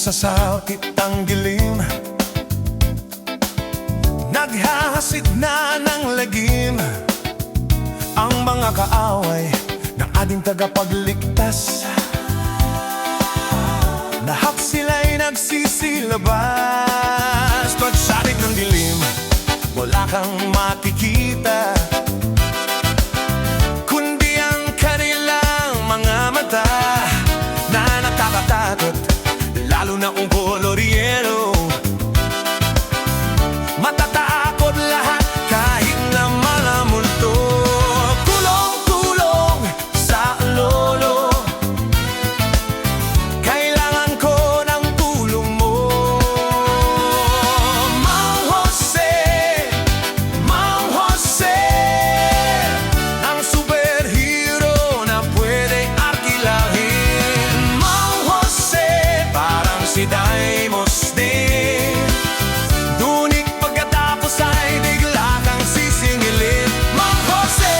Sasakit ang dilim, naghahasid na ng lagim ang mga kaaway ng ating tagapagligtas. Lahat sila'y nagsisilabas. Pagsabit ng dilim, wala kang makikita, kundi ang kanilang mga mata na nakakatakot, lalo na ang koloryero. Matatakot lahat kahit na mga multo. Kulong-kulong sa lolo, kailangan ko ng tulong mo. Mang Jose, Mang Jose, ang superhero na pwede arkilahin. Mang Jose, parang si Daimos din, dunik pagkatapos ay bigla kang sisingilin. Mang Jose,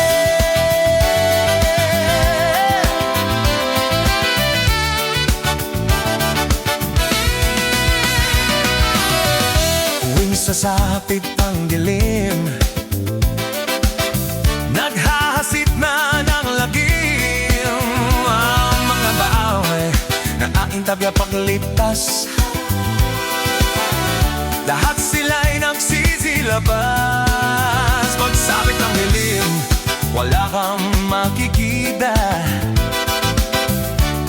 tuwing sasapit ang dilim, naghahasit na ng lagim ang mga baaway na aking tagapagligtas. Lahat sila'y nagsisilabas. Pagsapit ng dilim, wala kang makikita,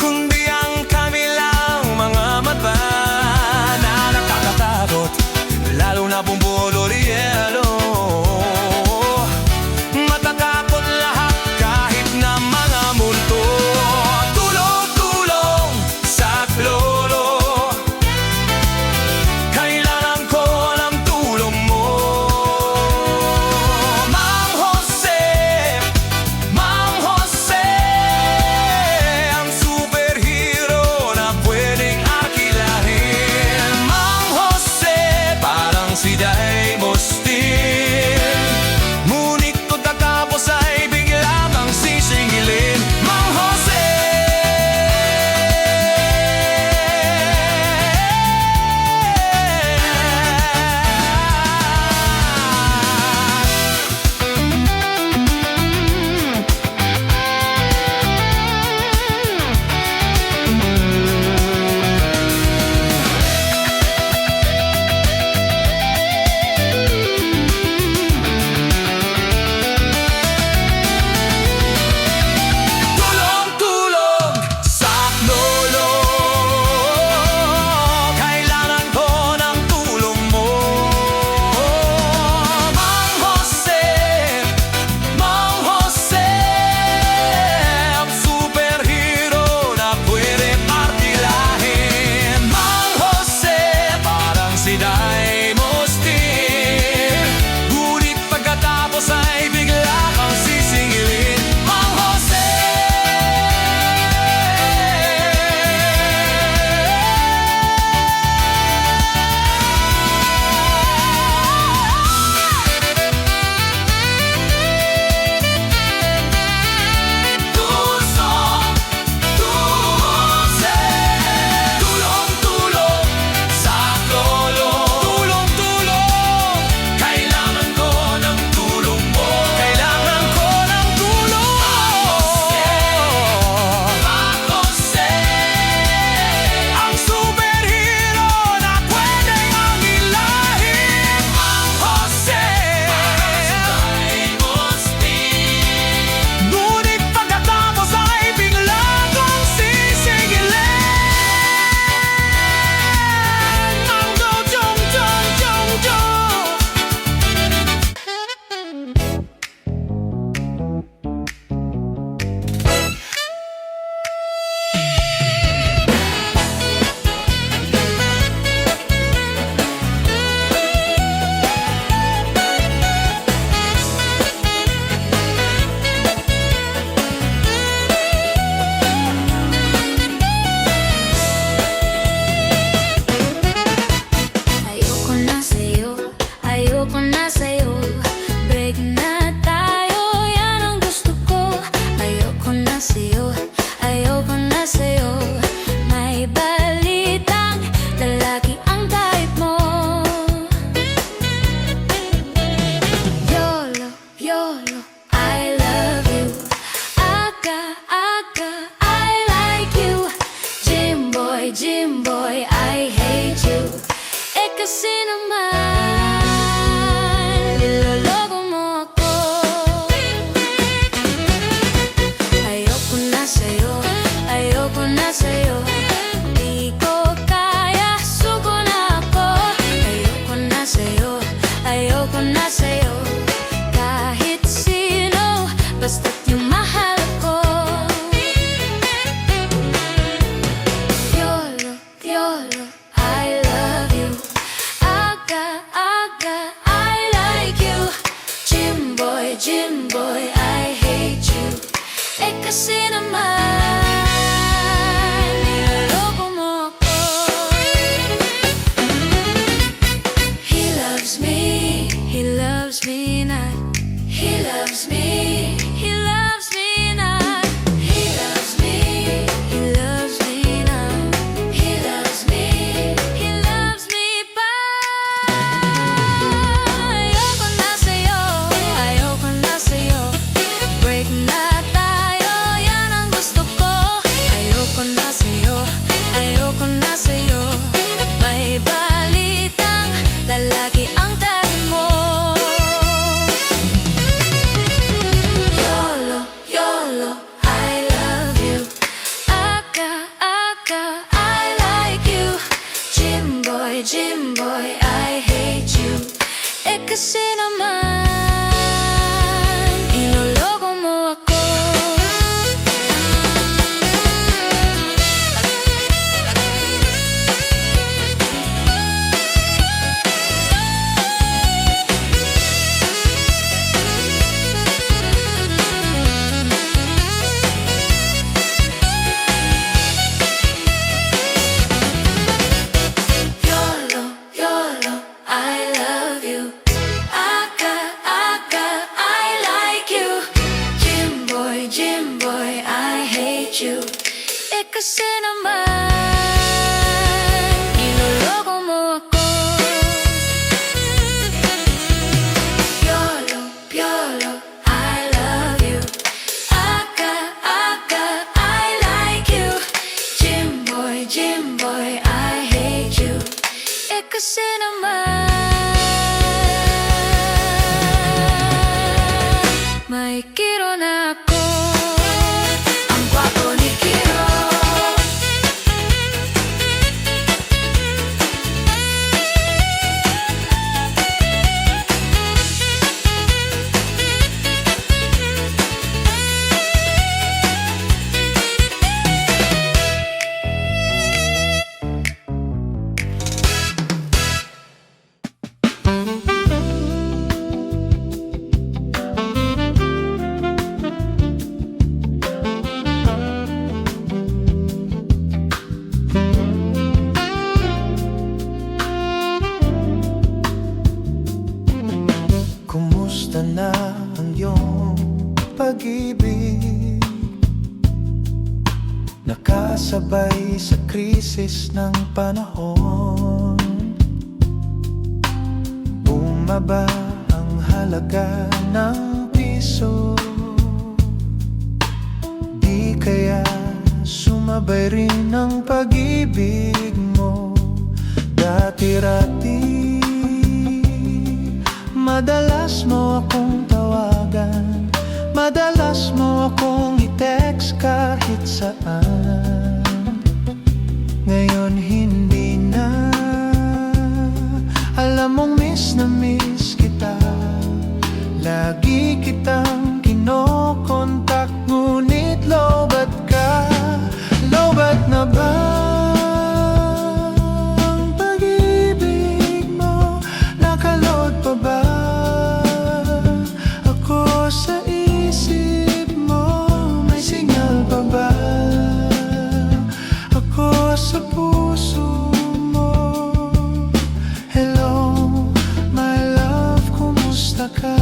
kundi ang kanilang mga mata na nakakatakot, lalo na bumbulo yelo. Matatakot lahat kahit na mga multo. Tulong-tulong sa lolo, kailangan ko ng aga, I like you. Jim boy, I hate you. Eh kasi naman, niloloko mo ako. He loves me not. He loves me not. He loves me not. He loves me pa. Ayoko na sa'yo. Break na tayo, yan ang gusto ko. Ayoko na sa'yo. May balitang lalaki ang tabi mo. YOLO, I love you. Aga, I like you. Jim boy, I hate you. Eh kasi naman, inuloko mo ako. YOLO, I love you. Aga, I like you. Jim boy, I hate you. Eh kasi naman, inuloko mo ako. YOLO, I love you. Aga, I like you. Jim boy, I hate you. Eh kasi naman, may Kiro na ako. Ang gwapo ni Kiro. Kumusta na ang iyong pag-ibig? Nakasabay sa krisis ng panahon. Bumaba ang halaga ng piso. Di kaya sumabay rin ang pag-ibig mo? Dati-rati madalas mo akong tawagan, madalas mo akong i-text kahit saan. Ngayon hindi na. Alam mong miss na miss kita. Lagi kitang kinokontak, ngunit lobat ka. Lobat na ba ang pag-ibig mo? Nakaload pa ba ako sa isip mo? May signal pa ba ako sa puso mo? Hello, my love, kumusta ka?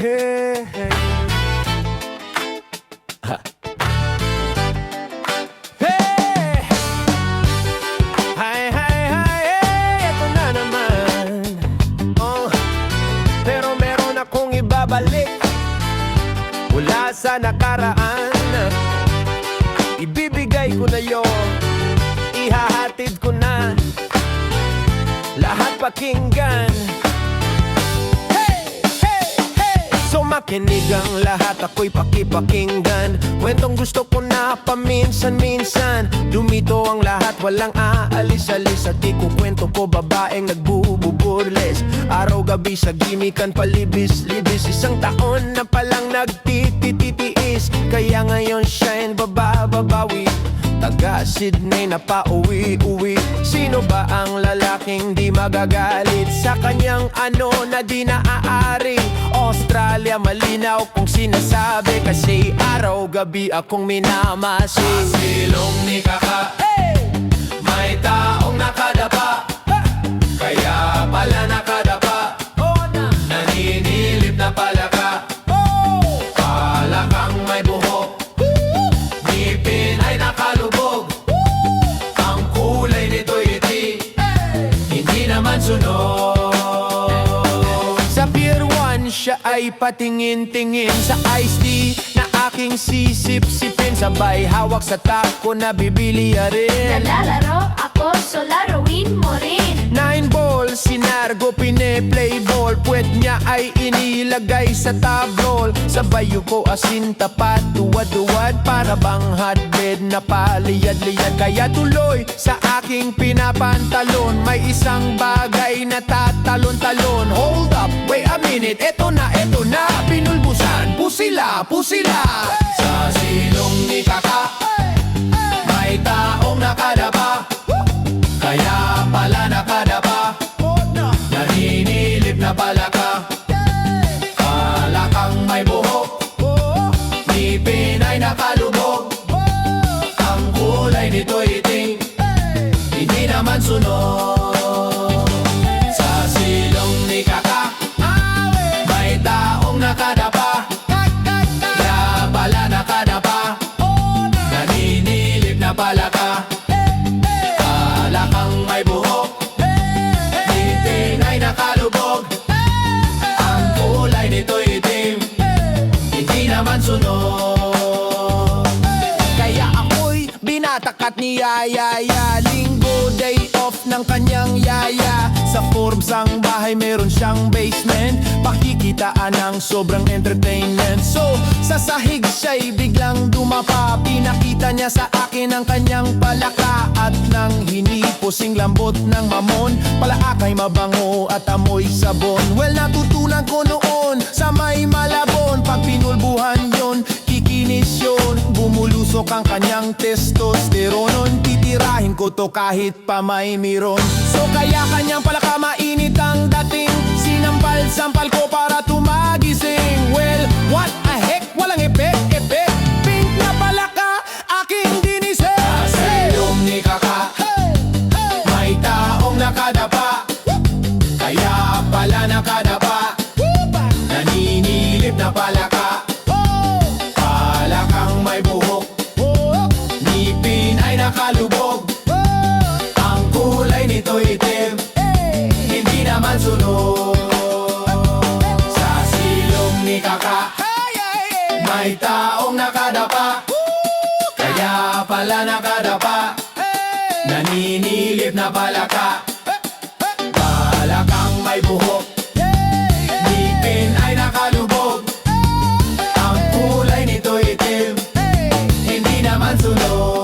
Hey, hey. Hey! Hi, hi, hi, hey! Ito na naman. Oh, pero meron akong ibabalik mula sa nakaraan. Ibibigay ko na yon, ihahatid ko na lahat pakinggan. Hey, hey, hey! So makinig ang lahat, ako'y pakipakinggan. Kwentong gusto ko na paminsan-minsan. Dumito ang lahat, walang aalis-alis. At ikukwento ko babaeng nagbububurles. Araw-gabi sa gimikan, palibis-libis. Isang taon na palang nagtititiis. Kaya ngayon siya'y bababawi. Taga Sydney na pauwi-uwi. Sino ba ang lalaking di magagalit sa kanyang ano na di naaari? Australia, malinaw kung sinasabi, kasi araw-gabi akong minamasid. Sa silong ni Kaka, hey! May taong nakadapa, kaya pala nakadapa. Naninilip na pala ka, palakang may buhok, ngipin ay nakalubog. Ang kulay nito'y itim, hindi naman sunog. Sa Pier 1 siya ay patingin-tingin sa iced tea na aking sisip-sipin. Sabay hawak sa tako na bibiliya rin. Nalalaro ako, so laruin mo rin. 9 ball, sinargo, pine-play ball. Puwet niya ay inilagay sa tabrol. Sabay ko asin tapat, tuwad-tuwad. Para bang hotbed na paliyad-liyad. Kaya tuloy sa aking pinapantalon, may isang bagay na tatalon-talon. Hold up, wait a minute, eto na, pinulbusan, pusila, pusila. Sa silong ni Kaka, may taong nakadapa, kaya pala nakadapa. Naninilip na pala ka, palakang may buhok, ngipin ay nakalubog. Ang kulay nito'y itim, hindi naman sunog. Sa silong ni Kaka, may taong nakadapa, kaya pala nakadapa. Naninilip na pala ka, palakang may buhok, ngipin ay nakalubog. Ang kulay nito'y itim, hindi naman sunog. Kaya ako'y binatakat ni Yaya. Linggo, day off ng kanyang yaya. Sa Forbes ang bahay, meron siyang basement. Pakikitaan ng sobrang entertainment. So, sa sahig siya'y biglang dumapa. Pinakita niya sa akin ang kanyang palaka. At nang hiniposing lambot ng mamon, palaakay mabango at amoy sabon. Well, natutunan ko noon sa may Malabon. Pag pinulbuhan yon, kikinis yun. Bumulusok ang kanyang testosteron. Titirahin ko to kahit pa may miron. So kaya kanyang palaka mainit ang dating. Sinampal-sampal ko para tumagising. Well, what a heck, walang epek-epek. Pink na palaka, aking dinisip. Sa silong ni Kaka, may taong nakadapa, kaya pala nakadapa. Naninilip na pala ka, palakang may buhok, ngipin ay nakalubog. Ang kulay nito'y itim, hindi naman sunog. Sa silong ni Kaka, may taong nakadapa, kaya pala nakadapa. Naninilip na pala ka, palakang may buhok, ngipin ay nakalubog. Ang kulay nito'y itim, hindi naman sunog.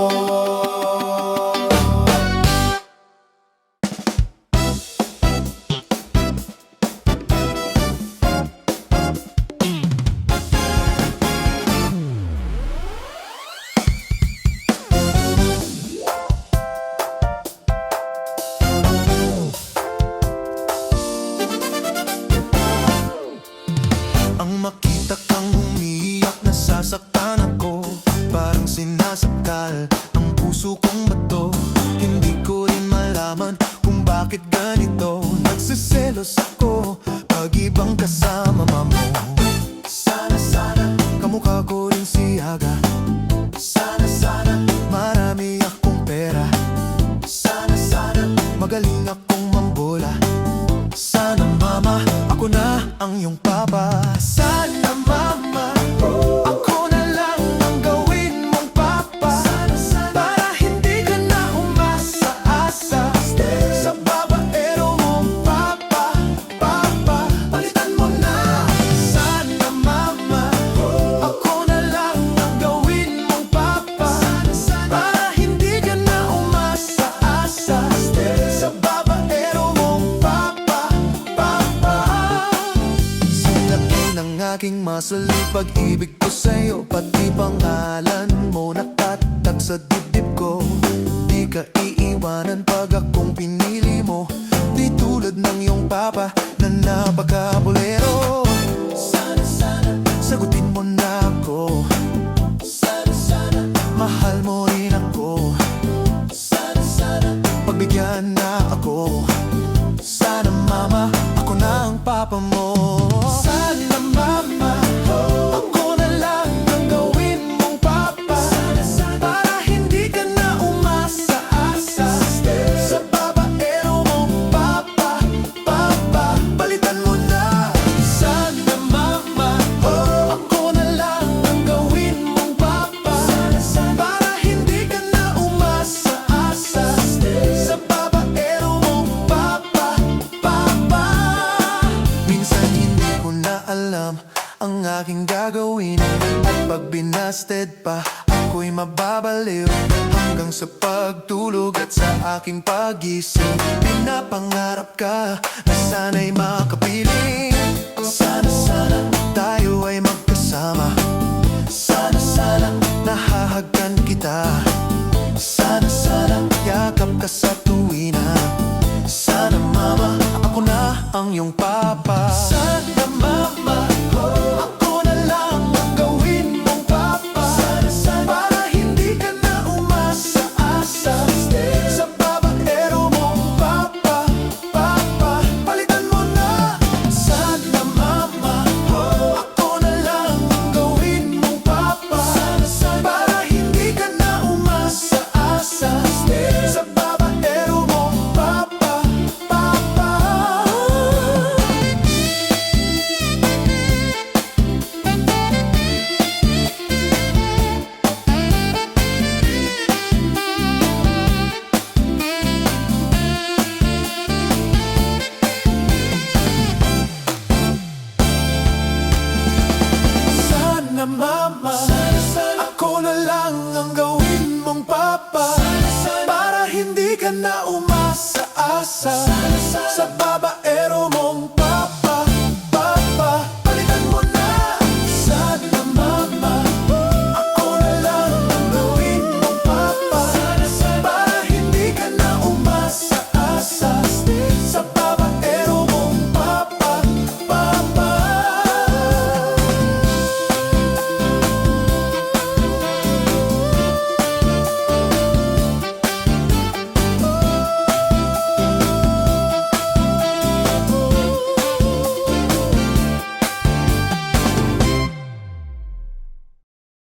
Ang makita kang umiiyak, nasasaktan ako. Parang sinasaktal ang puso kong bato. Hindi ko rin malaman kung bakit ganito. Nagsiselos ako pag ibang kasama mo. ang iyong papa. Sana mama, ako na lang ang gawin mong papa. Para hindi ka na umasa-asa sa babaero mong papa. Papa, palitan mo na. Sana mama, ako na lang ang gawin mong papa. Para hindi ka na umasa-asa sa babaero mong papa. Papa, sa laki ng aking masalip pag-ibig ko sa'yo, pati pangalan mo nakatak sa dibdib ko. Di ka iiwanan pag akong pinili mo, di tulad ng iyong papa na napaka-bolero. Sana sagutin mo na ako. Sana mahal mo rin ako. Sana pagbigyan na ako. Sana mama, ako na ang papa mo. Sana mama, ako na lang ang gawin mong papa. Para hindi ka na umasa-asa sa babaero mong papa. Papa, palitan mo na. Sana mama, ako na lang ang gawin mong papa. Para hindi ka na umasa-asa sa babaero mong papa. Papa, minsan hindi ko na alam ang aking gagawin. At pag binasted pa, ako'y mababaliw. Hanggang sa pagtulog at sa aking pagising, pinapangarap ka na sana'y makapiling. Sana tayo ay magkasama. Sana nahahagkan kita. Sana yakap ka sa tuwina. Sana mama, ako na ang iyong papa. Sana mama, ako na lang ang gawin mong papa. Para hindi ka na umasa-asa sa babaero mong papa. Papa, palitan mo na. Sana mama, ako na lang ang gawin mong papa. Para hindi ka na umasa-asa sa babaero mong papa. Papa, sana mama, ako na lang ang gawin mong papa. Para hindi ka na umasa-asa sa babaero mong